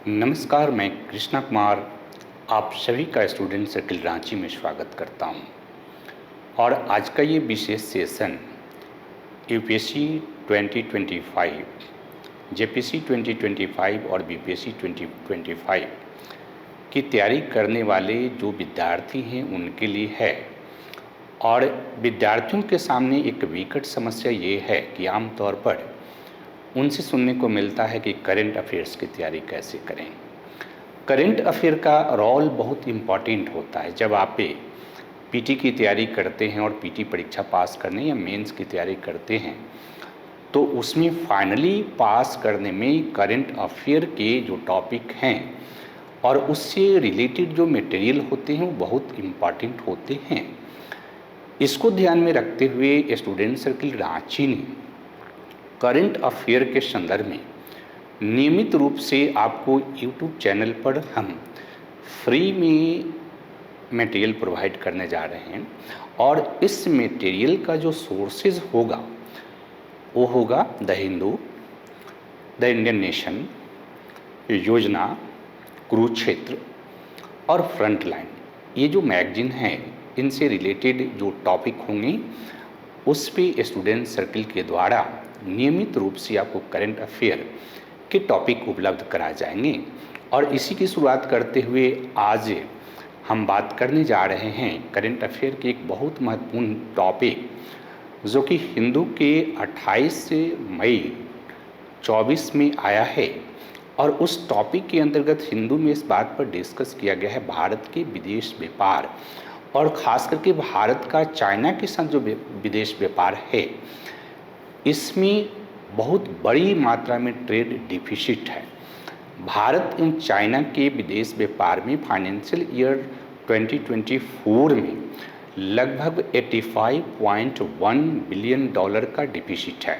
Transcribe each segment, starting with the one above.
नमस्कार, मैं कृष्णा कुमार आप सभी का स्टूडेंट सर्किल रांची में स्वागत करता हूं। और आज का ये विशेष सेशन यूपीएससी 2025, जेपीएससी 2025 और बीपीएससी 2025 की तैयारी करने वाले जो विद्यार्थी हैं उनके लिए है। और विद्यार्थियों के सामने एक विकट समस्या ये है कि आमतौर पर उनसे सुनने को मिलता है कि करंट अफेयर्स की तैयारी कैसे करें। करंट अफेयर का रोल बहुत इम्पॉर्टेंट होता है। जब आप पीटी की तैयारी करते हैं और पीटी परीक्षा पास करने या मेंस की तैयारी करते हैं तो उसमें फाइनली पास करने में करंट अफेयर के जो टॉपिक हैं और उससे रिलेटेड जो मटेरियल होते हैं वो बहुत इम्पॉर्टेंट होते हैं। इसको ध्यान में रखते हुए स्टूडेंट सर्किल रांची ने करंट अफेयर के संदर्भ में नियमित रूप से आपको यूट्यूब चैनल पर हम फ्री में मटेरियल प्रोवाइड करने जा रहे हैं। और इस मटेरियल का जो सोर्सेज होगा वो होगा the Hindu, the Indian nation, योजना, कुरुक्षेत्र और फ्रंटलाइन। ये जो मैगजीन है इनसे रिलेटेड जो टॉपिक होंगे उस पे स्टूडेंट सर्किल के द्वारा नियमित रूप से आपको करंट अफेयर के टॉपिक उपलब्ध कराए जाएंगे। और इसी की शुरुआत करते हुए आज हम बात करने जा रहे हैं करंट अफेयर के एक बहुत महत्वपूर्ण टॉपिक जो कि हिंदू के 28 मई 24 में आया है। और उस टॉपिक के अंतर्गत हिंदू में इस बात पर डिस्कस किया गया है भारत के विदेश व्यापार और ख़ास करके भारत का चाइना के साथ जो विदेश व्यापार है इसमें बहुत बड़ी मात्रा में ट्रेड डिफिसिट है। भारत एवं चाइना के विदेश व्यापार में फाइनेंशियल ईयर 2024 में लगभग 85.1 बिलियन डॉलर का डिफिसिट है।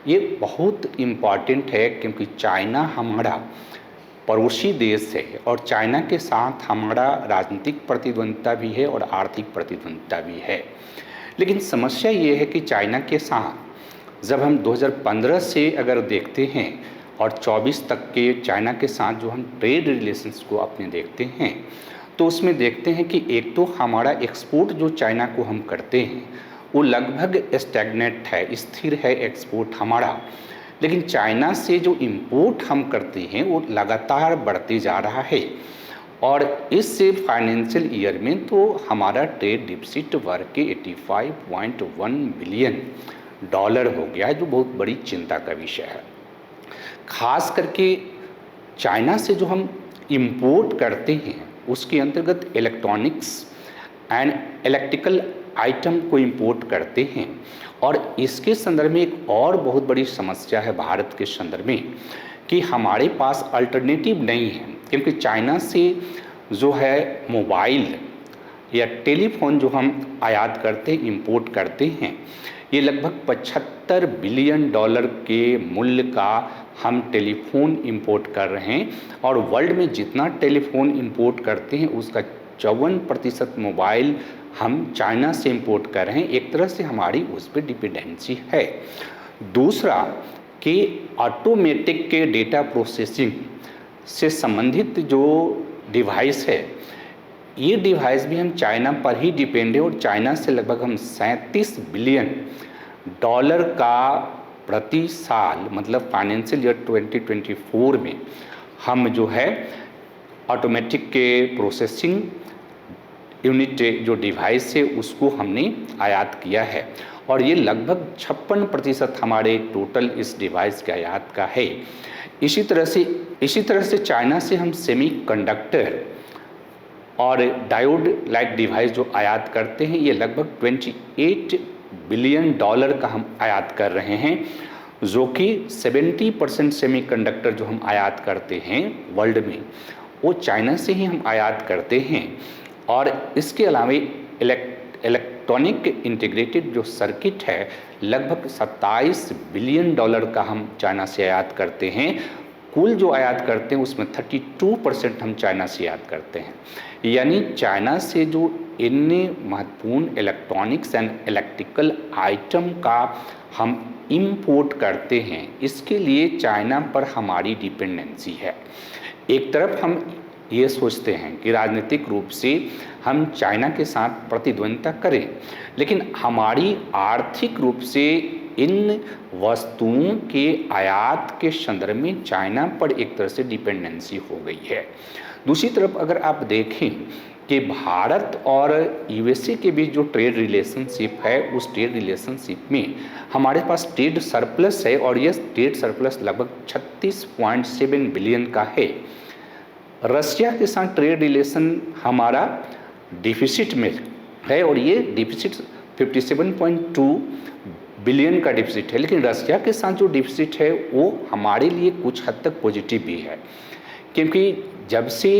ये बहुत इम्पॉर्टेंट है क्योंकि चाइना हमारा पड़ोसी देश है और चाइना के साथ हमारा राजनीतिक प्रतिद्वंद्विता भी है और आर्थिक प्रतिद्वंद्विता भी है। लेकिन समस्या ये है कि चाइना के साथ जब हम 2015 से अगर देखते हैं और 24 तक के चाइना के साथ जो हम ट्रेड रिलेशंस को अपने देखते हैं तो उसमें देखते हैं कि एक तो हमारा एक्सपोर्ट जो चाइना को हम करते हैं वो लगभग स्टैग्नेट है, स्थिर है एक्सपोर्ट हमारा। लेकिन चाइना से जो इंपोर्ट हम करते हैं वो लगातार बढ़ते जा रहा है। और इस फाइनेंशियल ईयर में तो हमारा ट्रेड डिफिसिट वर्ग के 85.1 बिलियन डॉलर हो गया है, जो बहुत बड़ी चिंता का विषय है। खास करके चाइना से जो हम इंपोर्ट करते हैं उसके अंतर्गत इलेक्ट्रॉनिक्स एंड इलेक्ट्रिकल आइटम को इंपोर्ट करते हैं। और इसके संदर्भ में एक और बहुत बड़ी समस्या है भारत के संदर्भ में कि हमारे पास अल्टरनेटिव नहीं है। क्योंकि चाइना से जो है मोबाइल या टेलीफोन जो हम आयात करते हैं, इंपोर्ट करते हैं, ये लगभग 75 बिलियन डॉलर के मूल्य का हम टेलीफोन इंपोर्ट कर रहे हैं। और वर्ल्ड में जितना टेलीफोन इंपोर्ट करते हैं उसका 54% मोबाइल हम चाइना से इंपोर्ट कर रहे हैं। एक तरह से हमारी उस पर डिपेंडेंसी है। दूसरा कि ऑटोमेटिक के डेटा प्रोसेसिंग से संबंधित जो डिवाइस है ये डिवाइस भी हम चाइना पर ही डिपेंड है। और चाइना से लगभग हम 37 बिलियन डॉलर का प्रति साल मतलब फाइनेंशियल ईयर 2024 में हम जो है ऑटोमेटिक के प्रोसेसिंग यूनिट जो डिवाइस है उसको हमने आयात किया है। और ये लगभग 56% हमारे टोटल इस डिवाइस के आयात का है। इसी तरह से चाइना से हम सेमीकंडक्टर और डायोड लाइक डिवाइस जो आयात करते हैं ये लगभग 28 बिलियन डॉलर का हम आयात कर रहे हैं, जो कि 70% सेमीकंडक्टर जो हम आयात करते हैं वर्ल्ड में वो चाइना से ही हम आयात करते हैं। और इसके अलावा इलेक्ट्रॉनिक इंटीग्रेटेड जो सर्किट है लगभग 27 बिलियन डॉलर का हम चाइना से आयात करते हैं। कुल जो आयात करते हैं उसमें 32% हम चाइना से आयात करते हैं। यानी चाइना से जो इतने महत्वपूर्ण इलेक्ट्रॉनिक्स एंड इलेक्ट्रिकल आइटम का हम इंपोर्ट करते हैं, इसके लिए चाइना पर हमारी डिपेंडेंसी है। एक तरफ हम ये सोचते हैं कि राजनीतिक रूप से हम चाइना के साथ प्रतिद्वंद्विता करें, लेकिन हमारी आर्थिक रूप से इन वस्तुओं के आयात के संदर्भ में चाइना पर एक तरह से डिपेंडेंसी हो गई है। दूसरी तरफ अगर आप देखें कि भारत और यूएसए के बीच जो ट्रेड रिलेशनशिप है, उस ट्रेड रिलेशनशिप में हमारे पास ट्रेड सरप्लस है और यह ट्रेड सरप्लस लगभग 36.7 बिलियन का है। रशिया के साथ ट्रेड रिलेशन हमारा डिफिसिट में है और ये डिफिसिट 57.2 बिलियन का डिफिसिट है, लेकिन रशिया के साथ जो डिफिसिट है वो हमारे लिए कुछ हद तक पॉजिटिव भी है, क्योंकि जब से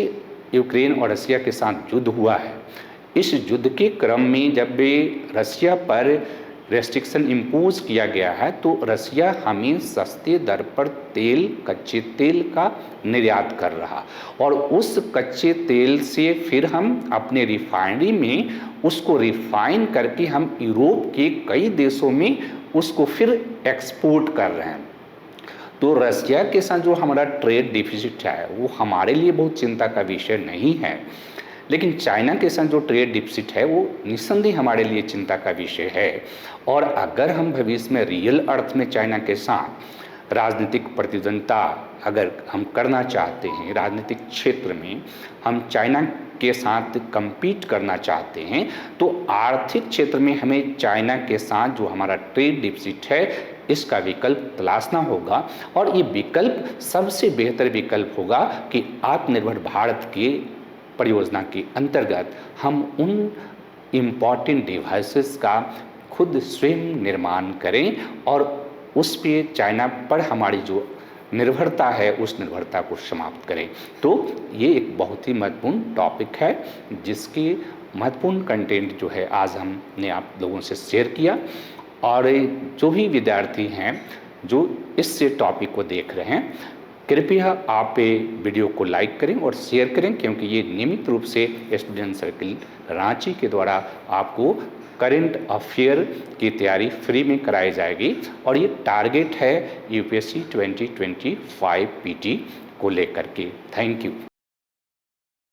यूक्रेन और रशिया के साथ युद्ध हुआ है, इस युद्ध के क्रम में जब भी रशिया पर रेस्ट्रिक्शन इम्पोज किया गया है तो रशिया हमें सस्ते दर पर तेल, कच्चे तेल का निर्यात कर रहा और उस कच्चे तेल से फिर हम अपने रिफाइनरी में उसको रिफाइन करके हम यूरोप के कई देशों में उसको फिर एक्सपोर्ट कर रहे हैं। तो रशिया के साथ जो हमारा ट्रेड डिफिसिट है वो हमारे लिए बहुत चिंता का विषय नहीं है, लेकिन चाइना के साथ जो ट्रेड डिफिसिट है वो निस्संदेह हमारे लिए चिंता का विषय है। और अगर हम भविष्य में रियल अर्थ में चाइना के साथ राजनीतिक प्रतिद्वंद्विता अगर हम करना चाहते हैं, राजनीतिक क्षेत्र में हम चाइना के साथ compete करना चाहते हैं, तो आर्थिक क्षेत्र में हमें चाइना के साथ जो हमारा ट्रेड डिफिसिट है इसका विकल्प तलाशना होगा। और ये विकल्प सबसे बेहतर विकल्प होगा कि आत्मनिर्भर भारत के परियोजना के अंतर्गत हम उन इम्पॉर्टेंट डिवाइसेस का खुद स्वयं निर्माण करें और उस पे चाइना पर हमारी जो निर्भरता है उस निर्भरता को समाप्त करें। तो ये एक बहुत ही महत्वपूर्ण टॉपिक है जिसके महत्वपूर्ण कंटेंट जो है आज हमने आप लोगों से शेयर किया। और जो भी विद्यार्थी हैं जो इस टॉपिक को देख रहे हैं, कृपया आप वीडियो को लाइक करें और शेयर करें, क्योंकि ये नियमित रूप से स्टूडेंट सर्किल रांची के द्वारा आपको करंट अफेयर की तैयारी फ्री में कराई जाएगी। और ये टारगेट है यूपीएससी 2025 पीटी को लेकर के। Thank you.